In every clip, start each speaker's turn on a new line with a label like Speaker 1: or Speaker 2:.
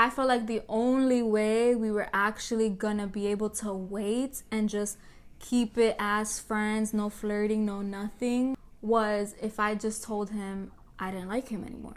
Speaker 1: I felt like the only way we were actually gonna be able to wait and just keep it as friends, no flirting, no nothing, was if I just told him I didn't like him anymore.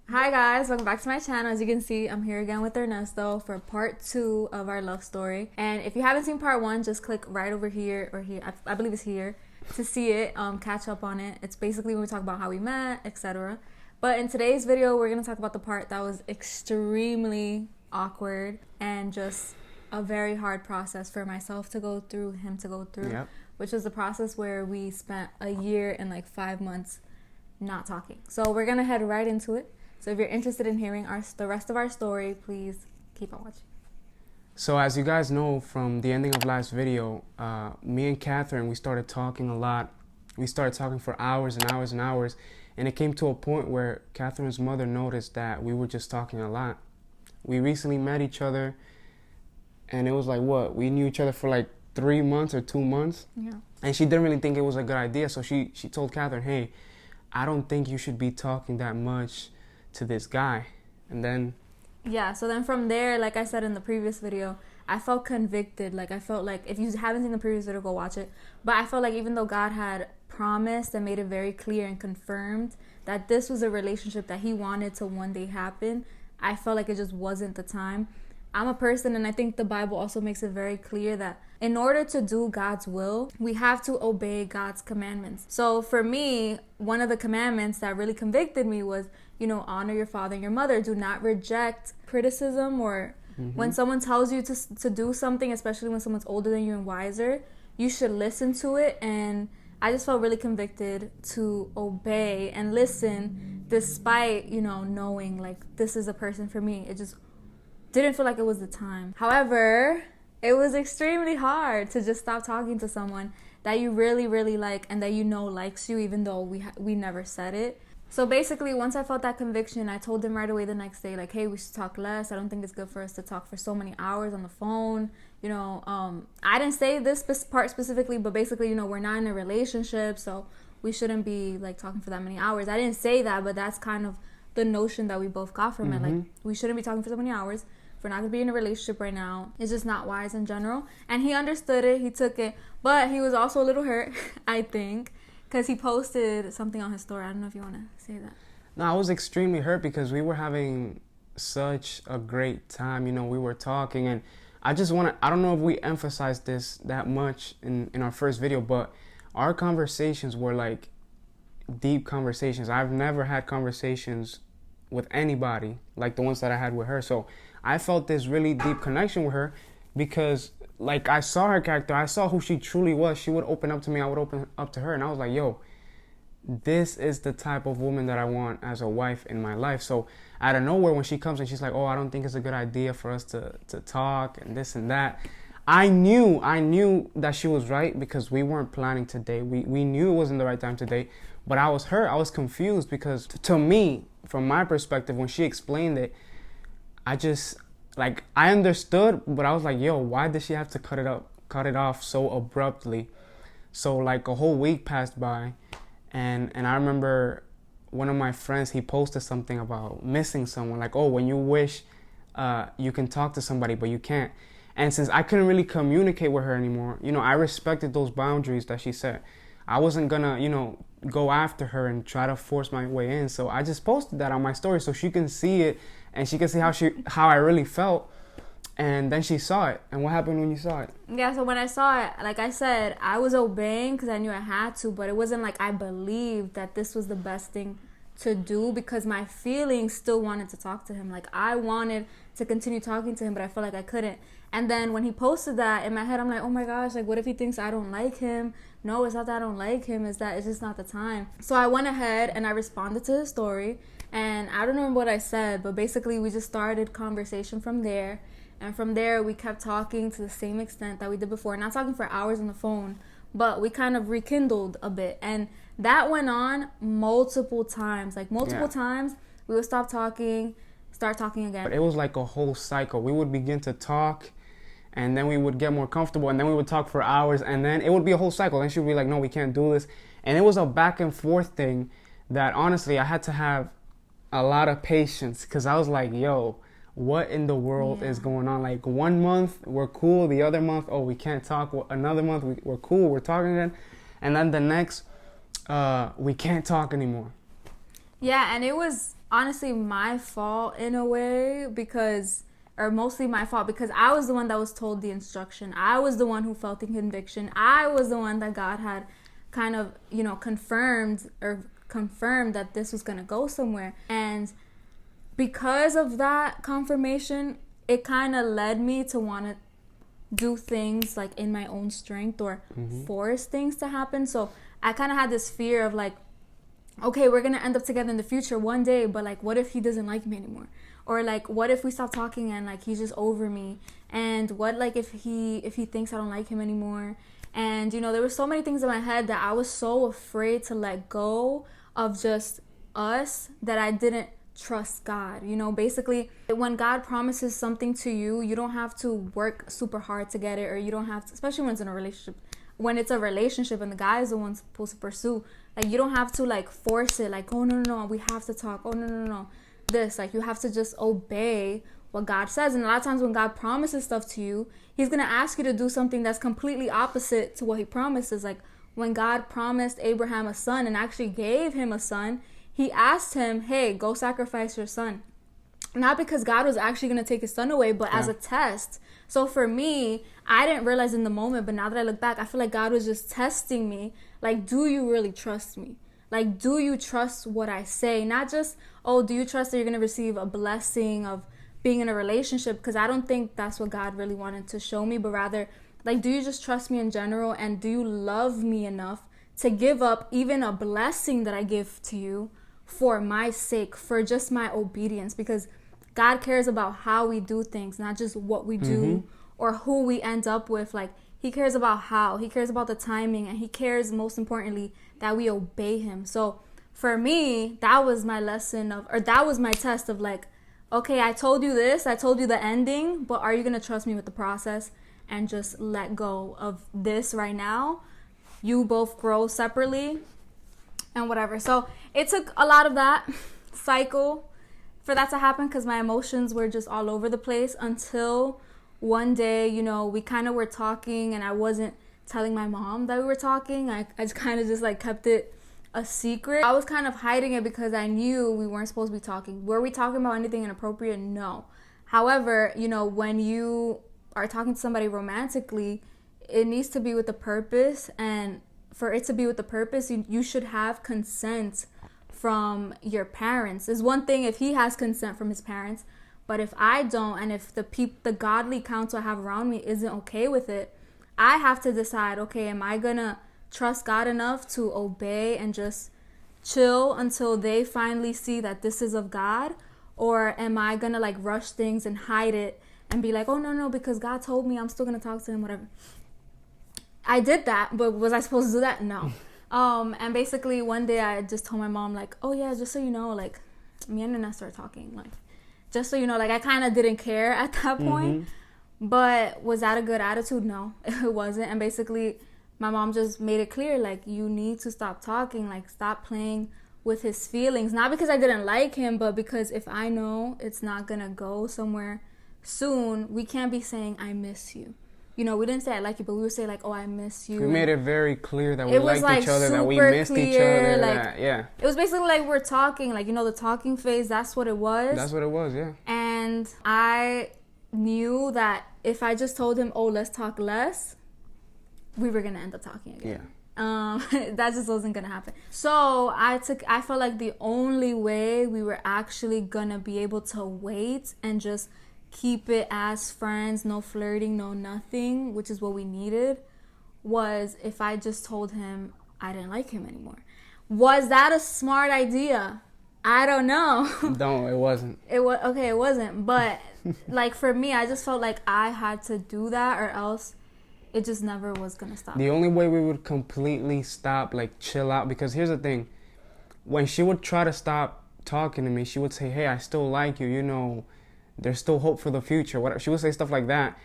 Speaker 1: Hi guys, welcome back to my channel. As you can see, I'm here again with Ernesto for part 2 of our love story. And if you haven't seen part 1, just click right over here or here, I believe it's here, to see it, catch up on it. It's basically when we talk about how we met, etc. But in today's video, we're going to talk about the part that was extremely awkward and just a very hard process for myself to go through, him to go through,
Speaker 2: Yep.
Speaker 1: which was the process where we spent a year and like 5 months not talking. So we're going to head right into it. So if you're interested in hearing the rest of our story, please keep on watching.
Speaker 2: So as you guys know from the ending of last video, me and Catherine, we started talking a lot. We started talking for hours and hours and hours. And it came to a point where Catherine's mother noticed that we were just talking a lot. We recently met each other, and it was like, what? We knew each other for like 3 months or 2 months.
Speaker 1: Yeah.
Speaker 2: And she didn't really think it was a good idea. So she told Catherine, hey, I don't think you should be talking that much to this guy. And then
Speaker 1: Yeah, so then from there, like I said in the previous video, I felt convicted. Like I felt like, if you haven't seen the previous video, go watch it. But I felt like even though God had promised and made it very clear and confirmed that this was a relationship that he wanted to one day happen, I felt like it just wasn't the time. I'm a person, and I think the Bible also makes it very clear that in order to do God's will, we have to obey God's commandments. So for me, one of the commandments that really convicted me was, honor your father and your mother. Do not reject criticism or when someone tells you to do something, especially when someone's older than you and wiser, you should listen to it. And I just felt really convicted to obey and listen despite, knowing like this is a person for me. It just didn't feel like it was the time. However, it was extremely hard to just stop talking to someone that you really, really like and that likes you, even though we never said it. So basically, once I felt that conviction, I told him right away the next day, like, hey, we should talk less. I don't think it's good for us to talk for so many hours on the phone. I didn't say this part specifically, but basically, we're not in a relationship, so we shouldn't be like talking for that many hours. I didn't say that, but that's kind of the notion that we both got from it. Like, we shouldn't be talking for so many hours. If we're not going to be in a relationship right now, it's just not wise in general. And he understood it. He took it. But he was also a little hurt, I think, because he posted something on his story. I don't know if you want to say that.
Speaker 2: No, I was extremely hurt because we were having such a great time. We were talking, and I don't know if we emphasized this that much in our first video, but our conversations were like deep conversations. I've never had conversations with anybody like the ones that I had with her. So I felt this really deep connection with her because like I saw her character. I saw who she truly was. She would open up to me. I would open up to her. And I was like, yo, this is the type of woman that I want as a wife in my life. So out of nowhere, when she comes and she's like, oh, I don't think it's a good idea for us to talk and this and that. I knew that she was right because we weren't planning to date. We knew it wasn't the right time to date. But I was hurt. I was confused because to me, from my perspective, when she explained it, I understood, but I was like, yo, why did she have to cut it off so abruptly? So like a whole week passed by, and I remember one of my friends, he posted something about missing someone, like, oh, when you wish you can talk to somebody, but you can't. And since I couldn't really communicate with her anymore, I respected those boundaries that she set. I wasn't gonna, go after her and try to force my way in. So I just posted that on my story so she can see it and she can see how I really felt. And then she saw it. And what happened when you saw it?
Speaker 1: Yeah, so when I saw it, like I said, I was obeying because I knew I had to, but it wasn't like I believed that this was the best thing to do because my feelings still wanted to talk to him. Like I wanted to continue talking to him, but I felt like I couldn't. And then when he posted that, in my head, I'm like, oh my gosh, like what if he thinks I don't like him? No, it's not that I don't like him, it's that it's just not the time. So I went ahead and I responded to his story, and I don't remember what I said, but basically we just started conversation from there. And from there, we kept talking to the same extent that we did before. Not talking for hours on the phone, but we kind of rekindled a bit. And that went on multiple times. Like multiple times, we would stop talking, start talking again.
Speaker 2: But it was like a whole cycle. We would begin to talk, and then we would get more comfortable, and then we would talk for hours, and then it would be a whole cycle. Then she would be like, no, we can't do this. And it was a back and forth thing that honestly I had to have a lot of patience because I was like, yo, what in the world
Speaker 1: Yeah.
Speaker 2: is going on? Like 1 month we're cool, the other month, oh, we can't talk. Another month we're cool, we're talking again, and then the next, we can't talk anymore.
Speaker 1: Yeah, and it was honestly my fault in a way because, or mostly my fault because I was the one that was told the instruction. I was the one who felt the conviction. I was the one that God had kind of, confirmed that this was going to go somewhere. And because of that confirmation, it kind of led me to want to do things like in my own strength or force things to happen. So I kind of had this fear of like, okay, we're gonna end up together in the future one day, but like, what if he doesn't like me anymore? Or like, what if we stop talking and like he's just over me? And what like if he thinks I don't like him anymore? And there were so many things in my head that I was so afraid to let go of just us that I didn't trust God. Basically, when God promises something to you, you don't have to work super hard to get it, or you don't have to, especially when it's in a relationship. When it's a relationship and the guy is the one supposed to pursue, like, you don't have to like force it, like, oh no, we have to talk, oh no, this, like, you have to just obey what God says. And a lot of times when God promises stuff to you, he's gonna ask you to do something that's completely opposite to what he promises. Like when God promised Abraham a son and actually gave him a son, he asked him, hey, go sacrifice your son. Not because God was actually going to take his son away, but as a test. So for me, I didn't realize in the moment, but now that I look back, I feel like God was just testing me. Like, do you really trust me? Like, do you trust what I say? Not just, oh, do you trust that you're going to receive a blessing of being in a relationship? Because I don't think that's what God really wanted to show me, but rather, like, do you just trust me in general? And do you love me enough to give up even a blessing that I give to you for my sake, for just my obedience? Because God cares about how we do things, not just what we do or who we end up with. Like, he cares about how. He cares about the timing, and he cares, most importantly, that we obey him. So for me, that was my lesson that was my test of like, okay, I told you this, I told you the ending, but are you going to trust me with the process and just let go of this right now? You both grow separately and whatever. So it took a lot of that cycle for that to happen, because my emotions were just all over the place until one day, we kind of were talking, and I wasn't telling my mom that we were talking. I just kind of just like kept it a secret. I was kind of hiding it because I knew we weren't supposed to be talking. Were we talking about anything inappropriate? No. However, when you are talking to somebody romantically, it needs to be with a purpose, and for it to be with a purpose, you should have consent from your parents. It's one thing if he has consent from his parents, but if I don't, and if the godly counsel I have around me isn't okay with it, I have to decide, okay, am I gonna trust God enough to obey and just chill until they finally see that this is of God? Or am I gonna like rush things and hide it and be like, oh no, because God told me I'm still gonna talk to him, whatever. I did that, but was I supposed to do that? No. And basically one day I just told my mom, like, oh yeah, just so you know, like, me and Nana started talking, like, just so you know, like, I kind of didn't care at that point. But was that a good attitude? No, it wasn't. And basically my mom just made it clear, like, you need to stop talking, like, stop playing with his feelings. Not because I didn't like him, but because if I know it's not gonna go somewhere soon, we can't be saying I miss you. We didn't say I like you, but we would say like, oh, I miss you.
Speaker 2: We made it very clear that we liked each other, that we missed each other.
Speaker 1: Like, it was basically like we're talking, like, the talking phase. That's what it was.
Speaker 2: That's what it was, yeah.
Speaker 1: And I knew that if I just told him, oh, let's talk less, we were gonna end up talking again. Yeah. That just wasn't gonna happen. So I felt like the only way we were actually gonna be able to wait and just keep it as friends, no flirting, no nothing, which is what we needed, was if I just told him I didn't like him anymore. Was that a smart idea? I don't know.
Speaker 2: No, it wasn't.
Speaker 1: It wasn't. But like for me, I just felt like I had to do that, or else it just never was gonna stop.
Speaker 2: The only way we would completely stop, like, chill out, because here's the thing, when she would try to stop talking to me, she would say, hey, I still like you, there's still hope for the future, whatever. She would say stuff like that,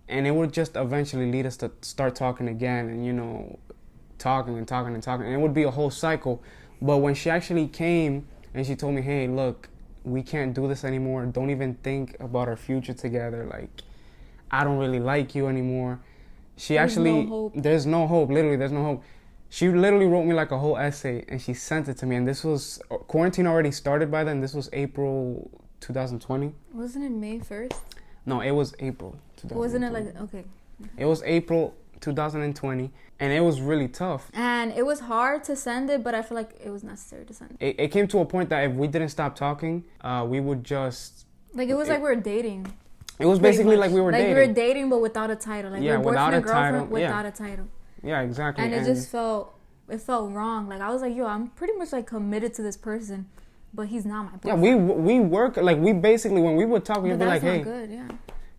Speaker 2: and it would just eventually lead us to start talking again, and talking, and it would be a whole cycle. But when she actually came and she told me, hey, look, we can't do this anymore. Don't even think about our future together. Like, I don't really like you anymore. There's no hope. Literally, there's no hope. She literally wrote me like a whole essay and she sent it to me. And this was, quarantine already started by then. This was April 2020.
Speaker 1: Wasn't it May 1st?
Speaker 2: No, it was April 2020.
Speaker 1: Wasn't it like, okay.
Speaker 2: It was April 2020. And it was really tough.
Speaker 1: And it was hard to send it, but I feel like it was necessary to send it.
Speaker 2: It came to a point that if we didn't stop talking, we would just...
Speaker 1: Like, it was like we were dating.
Speaker 2: It was basically like we were dating.
Speaker 1: Like we were dating, but without a title. Like,
Speaker 2: yeah,
Speaker 1: we were
Speaker 2: without
Speaker 1: boyfriend
Speaker 2: a
Speaker 1: and girlfriend
Speaker 2: title.
Speaker 1: without a title.
Speaker 2: Yeah, exactly.
Speaker 1: And it just felt wrong. Like, I was like, yo, I'm pretty much like committed to this person, but he's not my boyfriend.
Speaker 2: Yeah, we work, like, we basically, when we would talk, we would be like, hey.
Speaker 1: Good, yeah.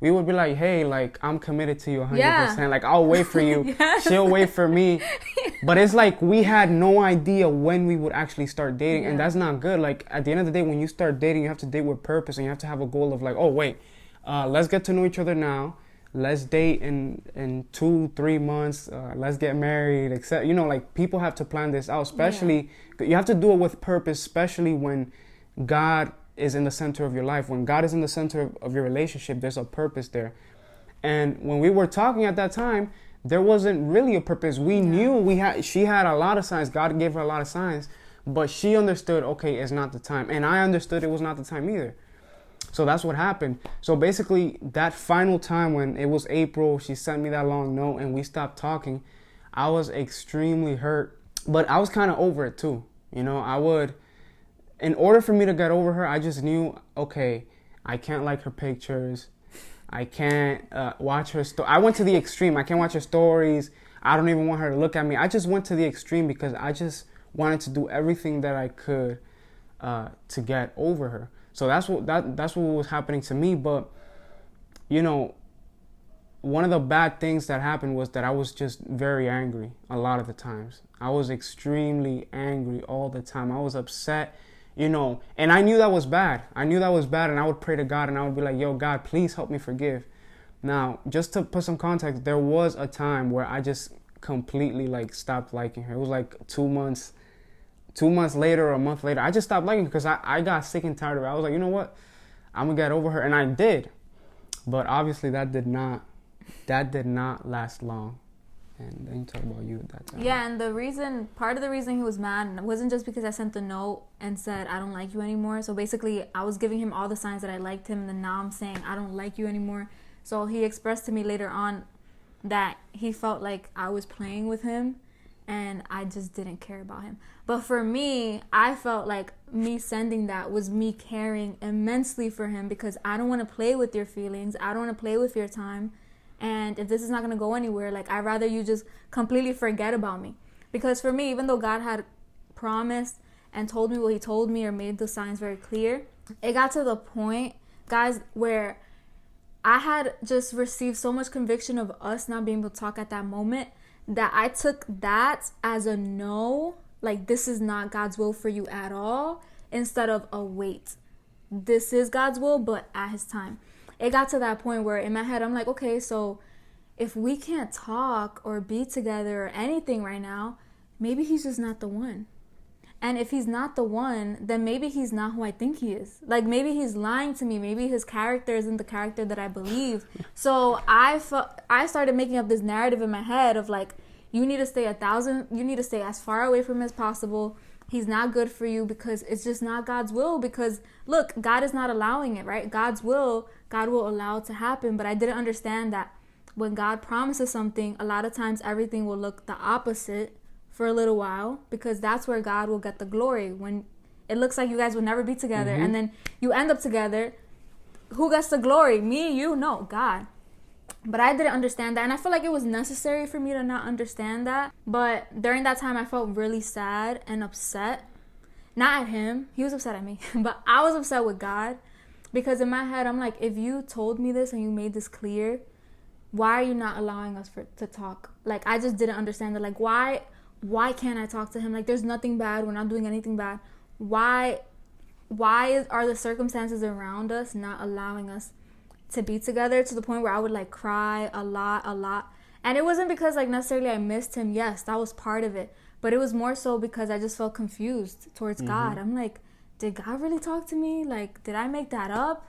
Speaker 2: We would be like, hey, like, I'm committed to you 100%.
Speaker 1: Yeah.
Speaker 2: Like, I'll wait for you.
Speaker 1: Yes.
Speaker 2: She'll wait for me. But it's like we had no idea when we would actually start dating. And that's not good. Like, at the end of the day, when you start dating, you have to date with purpose. And you have to have a goal of like, oh, wait, let's get to know each other now. Let's date in 2-3 months. Let's get married. Except, you know, like, people have to plan this out. Especially, you have to do it with purpose, especially when God is in the center of your life. When God is in the center of your relationship, there's a purpose there. And when we were talking at that time, there wasn't really a purpose. We knew she had a lot of signs. God gave her a lot of signs, but she understood, okay, it's not the time. And I understood it was not the time either. So that's what happened. So basically, that final time when it was April, she sent me that long note and we stopped talking. I was extremely hurt, but I was kind of over it too. You know, in order for me to get over her, I just knew, okay, I can't like her pictures. I can't watch her I went to the extreme. I can't watch her stories. I don't even want her to look at me. I just went to the extreme because I just wanted to do everything that I could to get over her. So that's what was happening to me. But, you know, one of the bad things that happened was that I was just very angry a lot of the times. I was extremely angry all the time. I was upset. You know, and I knew that was bad. And I would pray to God and I would be like, yo, God, please help me forgive. Now, just to put some context, there was a time where I just completely like stopped liking her. It was like 2 months later or a month later. I just stopped liking her because I got sick and tired of it. I was like, you know what? I'm going to get over her. And I did. But obviously that did not last long. And then you talk about you at that time.
Speaker 1: Yeah, and part of the reason he was mad wasn't just because I sent the note and said, I don't like you anymore. So basically, I was giving him all the signs that I liked him, and then now I'm saying, I don't like you anymore. So he expressed to me later on that he felt like I was playing with him, and I just didn't care about him. But for me, I felt like me sending that was me caring immensely for him because I don't want to play with your feelings. I don't want to play with your time. And if this is not going to go anywhere, like, I'd rather you just completely forget about me. Because for me, even though God had promised and told me what he told me or made the signs very clear, it got to the point, guys, where I had just received so much conviction of us not being able to talk at that moment that I took that as a no, like, this is not God's will for you at all, instead of a wait. This is God's will, but at his time. It got to that point where in my head, I'm like, okay, so if we can't talk or be together or anything right now, maybe he's just not the one. And if he's not the one, then maybe he's not who I think he is. Like, maybe he's lying to me. Maybe his character isn't the character that I believe. So I started making up this narrative in my head of like, you need to stay as far away from him as possible. He's not good for you because it's just not God's will. Because look, God is not allowing it, right? God will allow it to happen. But I didn't understand that when God promises something, a lot of times everything will look the opposite for a little while, because that's where God will get the glory. When it looks like you guys will never be together, and then you end up together, who gets the glory? Me, you? No, God. But I didn't understand that, and I feel like it was necessary for me to not understand that. But during that time, I felt really sad and upset. Not at him. He was upset at me. But I was upset with God, because in my head, I'm like, if you told me this and you made this clear, why are you not allowing us to talk? Like, I just didn't understand that. Like, why can't I talk to him? Like, there's nothing bad. We're not doing anything bad. Why are the circumstances around us not allowing us to be together, to the point where I would like cry a lot. And it wasn't because like necessarily I missed him. Yes, that was part of it. But it was more so because I just felt confused towards God. I'm like, did God really talk to me? Like, did I make that up?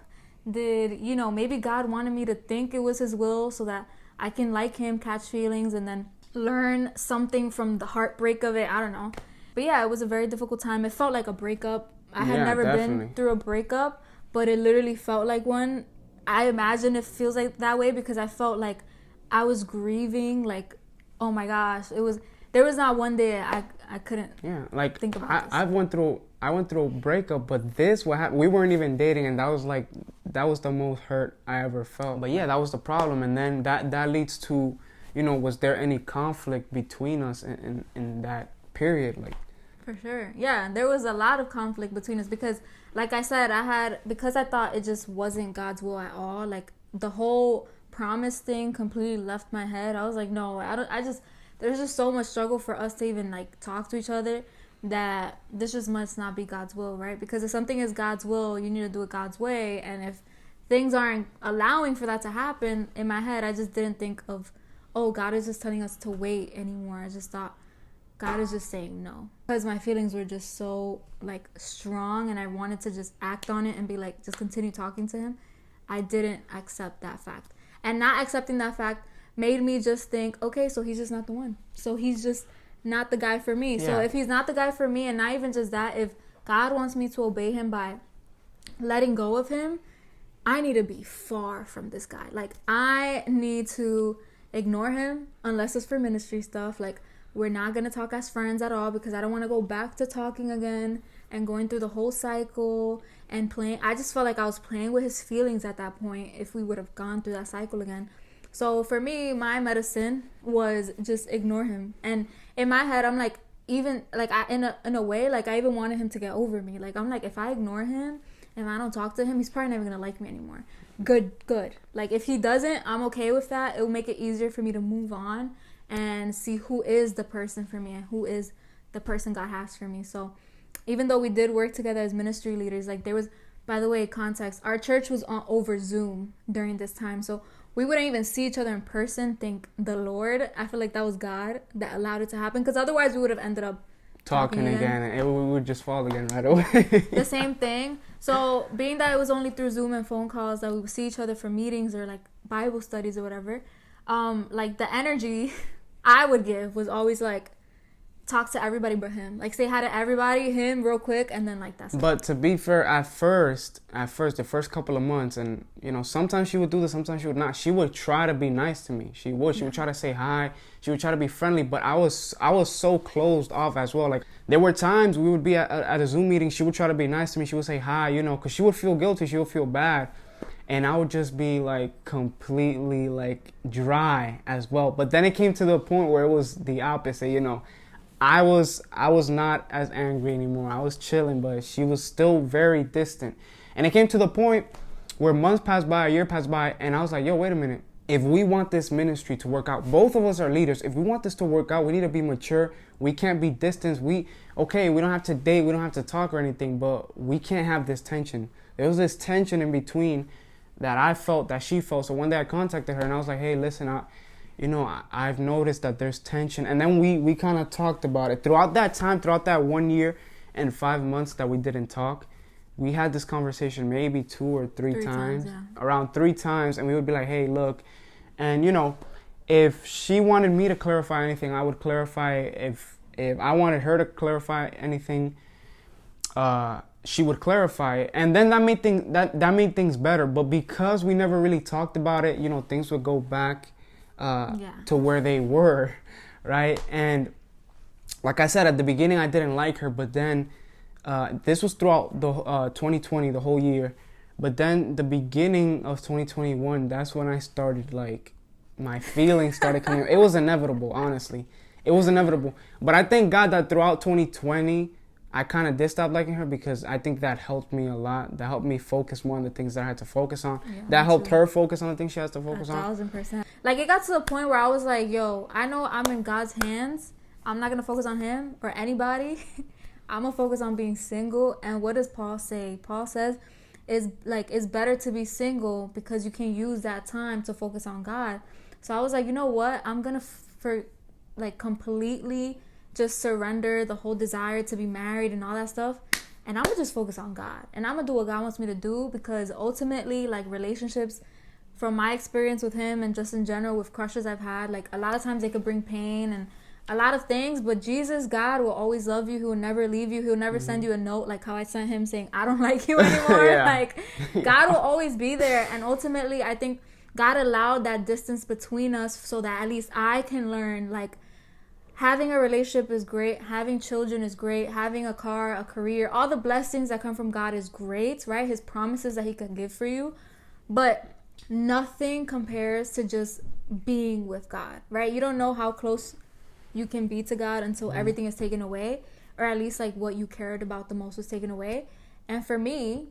Speaker 1: Did, you know, maybe God wanted me to think it was his will so that I can like him, catch feelings, and then learn something from the heartbreak of it. I don't know. But yeah, it was a very difficult time. It felt like a breakup. I had never been through a breakup, but it literally felt like one. I imagine it feels like that way because I felt like I was grieving. Like, oh my gosh, there was not one day I couldn't think about this.
Speaker 2: I went through a breakup, but we weren't even dating, and that was the most hurt I ever felt. But yeah, that was the problem, and then that leads to, you know, was there any conflict between us in that period? Like,
Speaker 1: for sure, yeah, there was a lot of conflict between us because, like I said, because I thought it just wasn't God's will at all. Like, the whole promise thing completely left my head. I was like, no, there's just so much struggle for us to even like talk to each other that this just must not be God's will, right? Because if something is God's will, you need to do it God's way. And if things aren't allowing for that to happen, in my head, I just didn't think of, oh, God is just telling us to wait anymore. I just thought God is just saying no. Because my feelings were just so like strong and I wanted to just act on it and be like, just continue talking to him. I didn't accept that fact. And not accepting that fact made me just think, okay, so he's just not the one. So he's just not the guy for me. Yeah. So if he's not the guy for me, and not even just that, if God wants me to obey him by letting go of him, I need to be far from this guy. Like, I need to ignore him unless it's for ministry stuff. Like, we're not going to talk as friends at all because I don't want to go back to talking again and going through the whole cycle and playing. I just felt like I was playing with his feelings at that point if we would have gone through that cycle again. So for me, my medicine was just ignore him. And in my head, I'm like, even like in a way, like I even wanted him to get over me. Like, I'm like, if I ignore him, if I don't talk to him, he's probably never going to like me anymore. Good. Like, if he doesn't, I'm okay with that. It will make it easier for me to move on and see who is the person for me and who is the person God has for me. So even though we did work together as ministry leaders, like there was, by the way, context, our church was over Zoom during this time. So we wouldn't even see each other in person. Thank the Lord. I feel like that was God that allowed it to happen, because otherwise we would have ended up
Speaker 2: talking again and we would just fall again right away.
Speaker 1: The same thing. So being that it was only through Zoom and phone calls that we would see each other for meetings or like Bible studies or whatever, like the energy I would give was always like, talk to everybody but him. Like, say hi to everybody, him real quick, and then like that's it.
Speaker 2: But to be fair, at first, the first couple of months, and you know, sometimes she would do this, sometimes she would not. She would try to be nice to me. She would try to say hi. She would try to be friendly. But I was so closed off as well. Like, there were times we would be at a Zoom meeting. She would try to be nice to me. She would say hi, you know, because she would feel guilty. She would feel bad. And I would just be like completely like dry as well. But then it came to the point where it was the opposite, you know. I was not as angry anymore. I was chilling, but she was still very distant. And it came to the point where months passed by, a year passed by, and I was like, yo, wait a minute. If we want this ministry to work out, both of us are leaders. If we want this to work out, we need to be mature. We can't be distant. We don't have to date. We don't have to talk or anything, but we can't have this tension. There was this tension in between that I felt, that she felt. So one day I contacted her and I was like, hey, listen, I've noticed that there's tension. And then we kind of talked about it. Throughout that time, throughout that 1 year and 5 months that we didn't talk, we had this conversation maybe 2 or 3 times. Around 3 times. And we would be like, hey, look. And, you know, if she wanted me to clarify anything, I would clarify. If I wanted her to clarify anything, she would clarify it. And then that made things better. But because we never really talked about it, you know, things would go back to where they were, right? And like I said, at the beginning, I didn't like her, but then this was throughout the 2020, the whole year. But then the beginning of 2021, that's when I started, like, my feelings started coming. It was inevitable, honestly. It was inevitable. But I thank God that throughout 2020, I kind of did stop liking her, because I think that helped me a lot. That helped me focus more on the things that I had to focus on. Yeah, that helped her focus on the things she has to focus on.
Speaker 1: 1,000%. Like, it got to the point where I was like, yo, I know I'm in God's hands. I'm not going to focus on him or anybody. I'm going to focus on being single. And what does Paul say? Paul says, it's better to be single because you can use that time to focus on God. So I was like, you know what? I'm going to completely just surrender the whole desire to be married and all that stuff and I'm gonna just focus on God, and I'm gonna do what God wants me to do, because ultimately, like, relationships, from my experience with him and just in general with crushes I've had, like, a lot of times they could bring pain and a lot of things, but Jesus, God, will always love you. He will never leave you. He'll never send you a note like how I sent him saying, I don't like you anymore. Like, God will always be there. And ultimately, I think God allowed that distance between us so that at least I can learn, like, having a relationship is great, having children is great, having a car, a career, all the blessings that come from God is great, right? His promises that he can give for you. But nothing compares to just being with God, right? You don't know how close you can be to God until everything is taken away, or at least like what you cared about the most was taken away. And for me,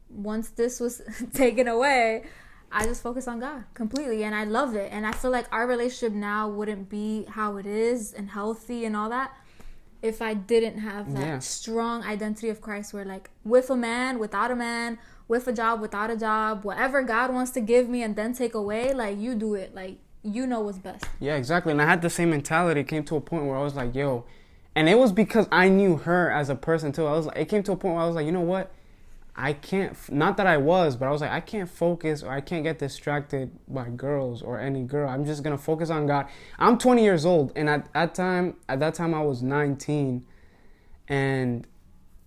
Speaker 1: once this was taken away, I just focused on God completely, and I love it. And I feel like our relationship now wouldn't be how it is and healthy and all that if I didn't have that strong identity of Christ, where, like, with a man, without a man, with a job, without a job, whatever God wants to give me and then take away, like, you do it. Like, you know what's best. Yeah,
Speaker 2: exactly. And I had the same mentality. It came to a point where I was like, yo, and it was because I knew her as a person too. It came to a point where I was like, you know what? I can't, not that I was, but I was like, I can't focus, or I can't get distracted by girls or any girl. I'm just going to focus on God. I'm 20 years old. And at that time I was 19. And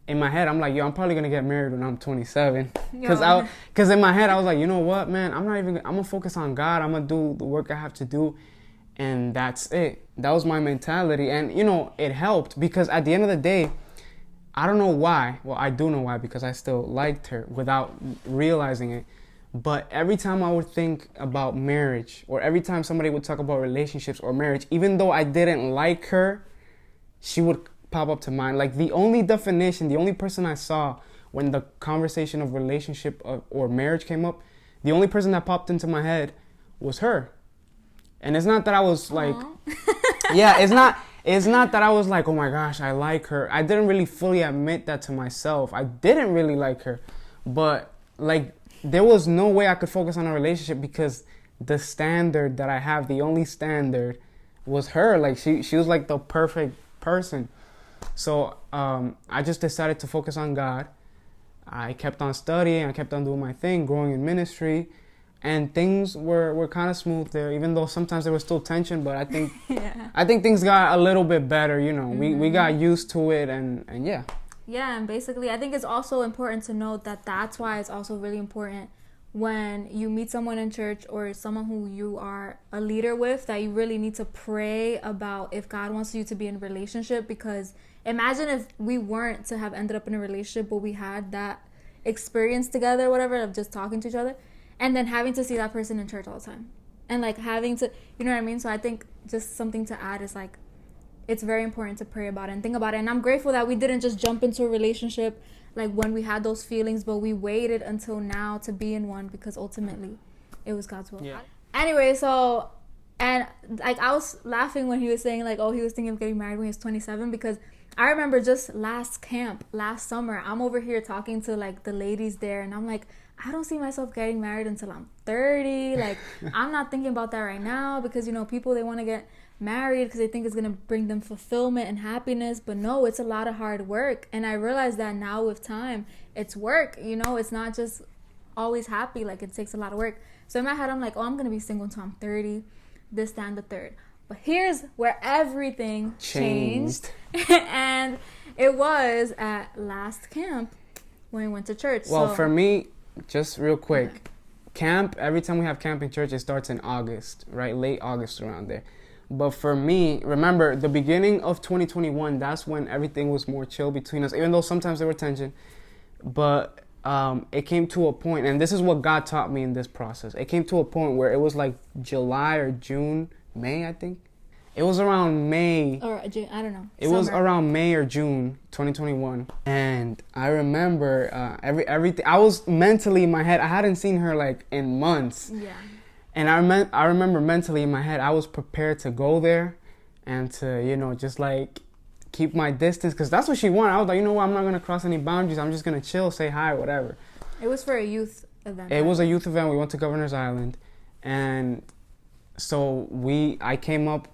Speaker 2: in my head, I'm like, yo, I'm probably going to get married when I'm 27. Because in my head, I was like, you know what, man, I'm going to focus on God. I'm going to do the work I have to do. And that's it. That was my mentality. And, you know, it helped, because at the end of the day, I don't know why. Well, I do know why, because I still liked her without realizing it. But every time I would think about marriage, or every time somebody would talk about relationships or marriage, even though I didn't like her, she would pop up to mind. Like, the only definition, the only person I saw when the conversation of relationship or marriage came up, the only person that popped into my head was her. And it's not that I was like, it's not that I was like, oh my gosh, I like her. I didn't really fully admit that to myself. I didn't really like her. But, like, there was no way I could focus on a relationship, because the standard that I have, the only standard, was her. Like, she was like the perfect person. So I just decided to focus on God. I kept on studying. I kept on doing my thing, growing in ministry. And things were kind of smooth there, even though sometimes there was still tension. But I think I think things got a little bit better, you know. We got used to it, and yeah. Yeah, and basically I think it's also important to note that that's why it's also really important when you meet someone in church or someone who you are a leader with, that you really need to pray about if God wants you to be in a relationship. Because imagine if we weren't to have ended up in a relationship, but we had that experience together, whatever, of just talking to each other. And then having to see that person in church all the time. And, like, having to, you know what I mean? So I think just something to add is, like, it's very important to pray about it and think about it. And I'm grateful that we didn't just jump into a relationship, like, when we had those feelings, but we waited until now to be in one, because ultimately it was God's will. Yeah. Anyway, so, and, like, I was laughing when he was saying, like, oh, he was thinking of getting married when he was 27, because I remember just last summer, I'm over here talking to, like, the ladies there, and I'm like, I don't see myself getting married until I'm 30. Like, I'm not thinking about that right now, because, you know, people, they want to get married because they think it's going to bring them fulfillment and happiness. But no, it's a lot of hard work. And I realize that now with time, it's work. You know, it's not just always happy. Like, it takes a lot of work. So in my head, I'm like, oh, I'm going to be single until I'm 30, this, that, and the third. But here's where everything changed. And it was at last camp when we went to church. Well, so, for me, just real quick, camp, every time we have camp in church, it starts in August, right? Late August, around there. But for me, remember, the beginning of 2021, that's when everything was more chill between us, even though sometimes there were tension. But it came to a point, and this is what God taught me in this process. It came to a point where it was like July or June, May, I think. It was around May. Or June, I don't know. It was around May or June 2021. And I remember everything. I was mentally in my head. I hadn't seen her like in months. Yeah. And I remember mentally in my head, I was prepared to go there and to, you know, just like keep my distance. Because that's what she wanted. I was like, you know what? I'm not going to cross any boundaries. I'm just going to chill, say hi, whatever. It was for a youth event. It was a youth event. We went to Governor's Island. And so I came up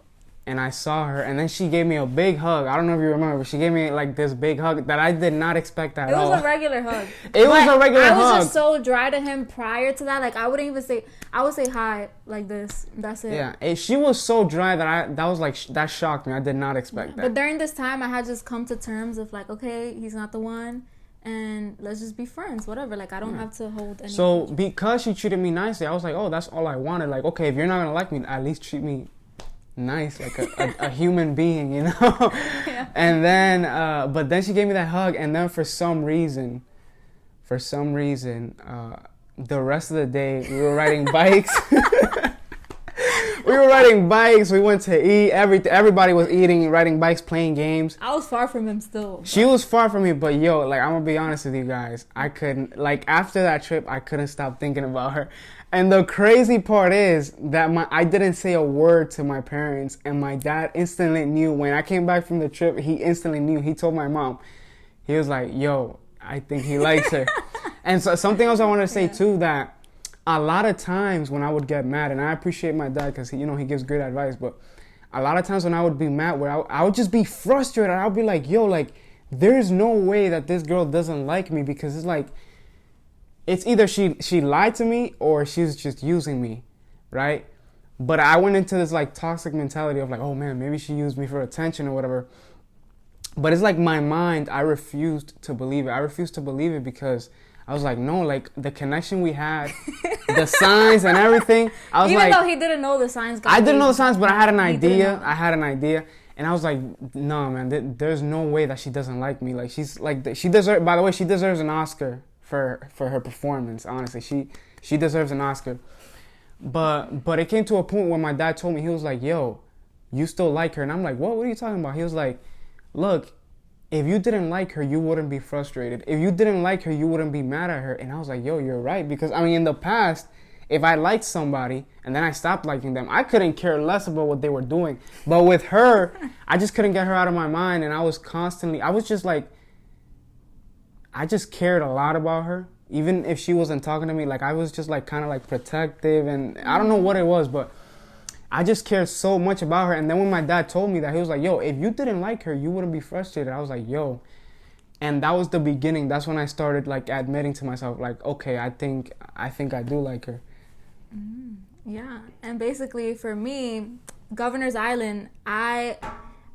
Speaker 2: and I saw her, and then she gave me a big hug. I don't know if you remember, but she gave me like this big hug that I did not expect at all.
Speaker 1: It was a regular hug.
Speaker 2: It was a regular hug.
Speaker 1: I was just so dry to him prior to that. Like, I wouldn't even say, I would say hi like this. That's it.
Speaker 2: Yeah, she was so dry that shocked me. I did not expect that.
Speaker 1: But during this time, I had just come to terms of like, okay, he's not the one, and let's just be friends, whatever. Like, I don't have to hold any.
Speaker 2: So because she treated me nicely, I was like, oh, that's all I wanted. Like, okay, if you're not gonna like me, at least treat me nice, like a human being, you know.
Speaker 1: Yeah.
Speaker 2: And then but then she gave me that hug, and then for some reason the rest of the day we were riding bikes. We went to eat. Everybody was eating, riding bikes, playing games.
Speaker 1: I was far from him still.
Speaker 2: She was far from me, but yo, like, I'm gonna be honest with you guys, I couldn't, like, after that trip, I couldn't stop thinking about her. And the crazy part is that I didn't say a word to my parents, and my dad instantly knew. When I came back from the trip, he instantly knew. He told my mom. He was like, yo, I think he likes her. And so something else I wanted to say too, that a lot of times when I would get mad, and I appreciate my dad because he gives great advice, but a lot of times when I would be mad, where I would just be frustrated. I would be like, yo, like, there's no way that this girl doesn't like me, because it's like, it's either she lied to me or she's just using me, right? But I went into this like toxic mentality of like, oh man, maybe she used me for attention or whatever. But it's like my mind, I refused to believe it. I refused to believe it because I was like, no, like, the connection we had, the signs and everything. I was
Speaker 1: Even
Speaker 2: like,
Speaker 1: though he didn't know the signs.
Speaker 2: I didn't know the signs, but I had an idea. And I was like, no, man, there's no way that she doesn't like me. Like, she's like, by the way, she deserves an Oscar for her performance. Honestly, she deserves an Oscar. But it came to a point where my dad told me, he was like, yo, you still like her? And I'm like, what are you talking about? He was like, look, if you didn't like her, you wouldn't be frustrated. If you didn't like her, you wouldn't be mad at her. And I was like, yo, you're right. Because, I mean, in the past, if I liked somebody and then I stopped liking them, I couldn't care less about what they were doing. But with her, I just couldn't get her out of my mind. And I was just like, I just cared a lot about her. Even if she wasn't talking to me, like, I was just like kind of like protective. And I don't know what it was, but I just cared so much about her. And then when my dad told me that, he was like, yo, if you didn't like her, you wouldn't be frustrated. I was like, yo. And that was the beginning. That's when I started like admitting to myself, like, okay, I think I do like her.
Speaker 1: Yeah. And basically for me, Governor's Island, I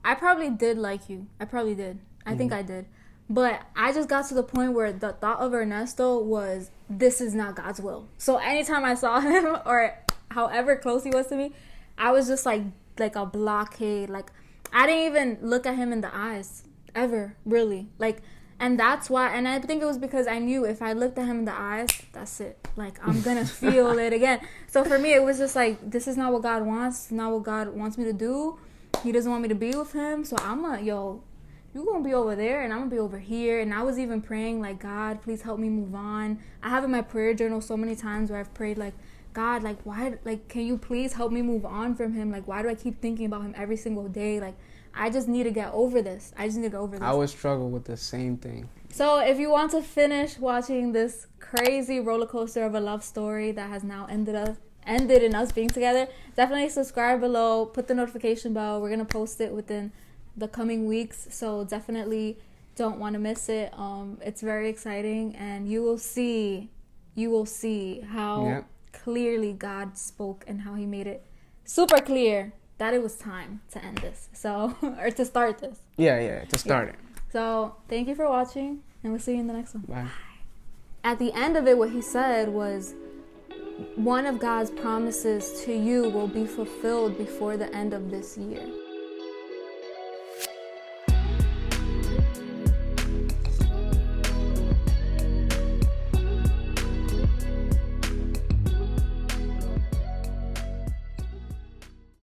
Speaker 1: probably did like you. I probably did. I think I did. But I just got to the point where the thought of Ernesto was, this is not God's will. So anytime I saw him, or however close he was to me, I was just like a blockade. Like, I didn't even look at him in the eyes ever, really. Like, and that's why, and I think it was because I knew if I looked at him in the eyes, that's it. Like, I'm gonna feel it again. So for me, it was just like, this is not what God wants. Not what God wants me to do. He doesn't want me to be with him. So you're gonna be over there and I'm gonna be over here. And I was even praying like, God, please help me move on. I have in my prayer journal so many times where I've prayed like, God, like, why, like, can you please help me move on from him? Like, why do I keep thinking about him every single day? Like, I just need to get over this. I would struggle
Speaker 2: with the same thing.
Speaker 1: So if you want to finish watching this crazy roller coaster of a love story that has now ended in us being together, definitely subscribe below, put the notification bell. We're gonna post it within the coming weeks, so definitely don't want to miss it. It's very exciting, and you will see how clearly God spoke and how he made it super clear that it was time to end this, so or to start this.
Speaker 2: To start it.
Speaker 1: So thank you for watching, and we'll see you in the next one.
Speaker 2: Bye.
Speaker 1: At the end of it, what he said was, one of God's promises to you will be fulfilled before the end of this year.